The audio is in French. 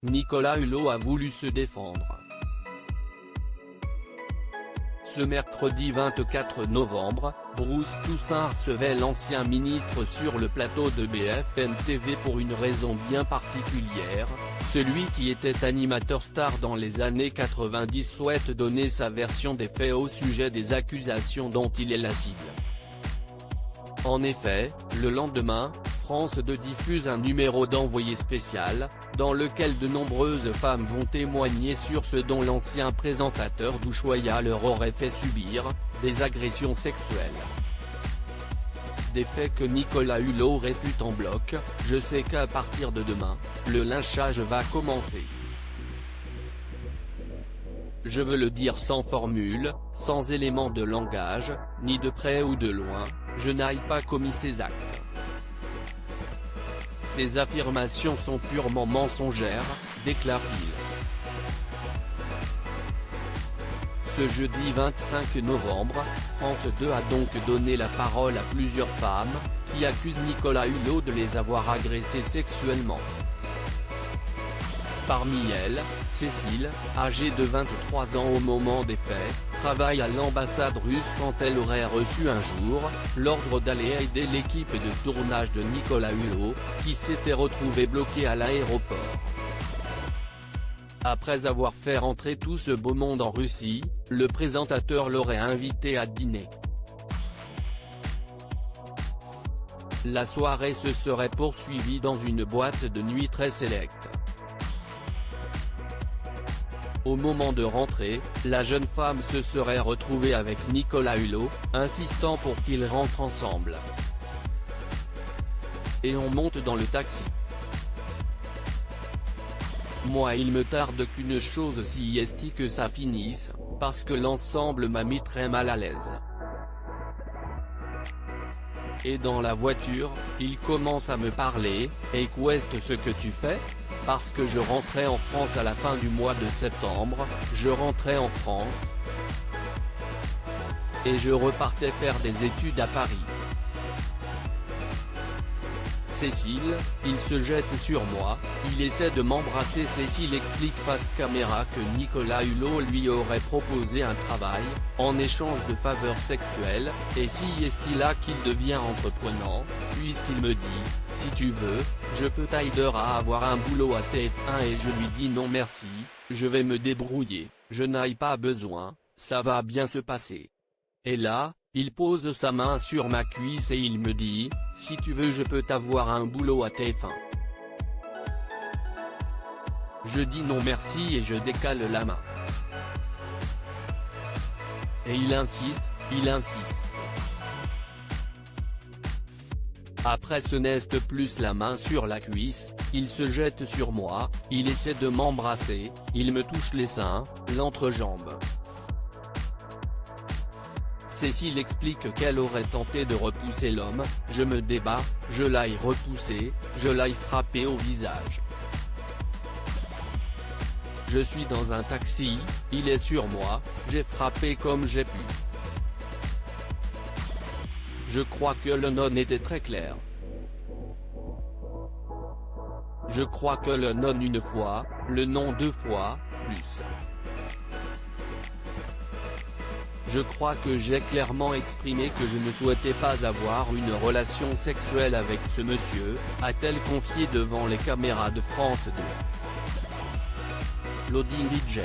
Nicolas Hulot a voulu se défendre. Ce mercredi 24 novembre, Bruce Toussaint recevait l'ancien ministre sur le plateau de BFM TV pour une raison bien particulière. Celui qui était animateur star dans les années 90 souhaite donner sa version des faits au sujet des accusations dont il est la cible. En effet, le lendemain, France 2 diffuse un numéro d'envoyé spécial, dans lequel de nombreuses femmes vont témoigner sur ce dont l'ancien présentateur d'Ushuaïa leur aurait fait subir, des agressions sexuelles. Des faits que Nicolas Hulot réfute en bloc. Je sais qu'à partir de demain, le lynchage va commencer. Je veux le dire sans formule, sans élément de langage, ni de près ou de loin, je n'ai pas commis ces actes. Ces affirmations sont purement mensongères, déclare-t-il. Ce jeudi 25 novembre, France 2 a donc donné la parole à plusieurs femmes, qui accusent Nicolas Hulot de les avoir agressées sexuellement. Parmi elles, Cécile, âgée de 23 ans au moment des faits, travaille à l'ambassade russe quand elle aurait reçu un jour, l'ordre d'aller aider l'équipe de tournage de Nicolas Hulot, qui s'était retrouvée bloquée à l'aéroport. Après avoir fait rentrer tout ce beau monde en Russie, le présentateur l'aurait invité à dîner. La soirée se serait poursuivie dans une boîte de nuit très sélecte. Au moment de rentrer, la jeune femme se serait retrouvée avec Nicolas Hulot, insistant pour qu'ils rentrent ensemble. Et on monte dans le taxi. Moi il me tarde qu'une chose si esti que ça finisse, parce que l'ensemble m'a mis très mal à l'aise. Et dans la voiture, il commence à me parler, et qu'est-ce ce que tu fais ? Parce que je rentrais en France à la fin du mois de septembre, je rentrais en France. Et je repartais faire des études à Paris. Cécile, il se jette sur moi, il essaie de m'embrasser. Cécile explique face caméra que Nicolas Hulot lui aurait proposé un travail, en échange de faveurs sexuelles, et si est-il là qu'il devient entreprenant, puisqu'il me dit, si tu veux, je peux t'aider à avoir un boulot à TF1 et je lui dis non merci, je vais me débrouiller, je n'ai pas besoin, ça va bien se passer. Et là, il pose sa main sur ma cuisse et il me dit, si tu veux je peux t'avoir un boulot à TF1. Je dis non merci et je décale la main. Et il insiste, il insiste. Après ce n'est plus la main sur la cuisse, il se jette sur moi, il essaie de m'embrasser, il me touche les seins, l'entrejambe. Cécile explique qu'elle aurait tenté de repousser l'homme, je me débat, je l'ai repoussé, je l'ai frappé au visage. Je suis dans un taxi, il est sur moi, j'ai frappé comme j'ai pu. Je crois que le non était très clair. Je crois que le non une fois, le non deux fois, plus. Je crois que j'ai clairement exprimé que je ne souhaitais pas avoir une relation sexuelle avec ce monsieur, a-t-elle confié devant les caméras de France 2. Loading DJ.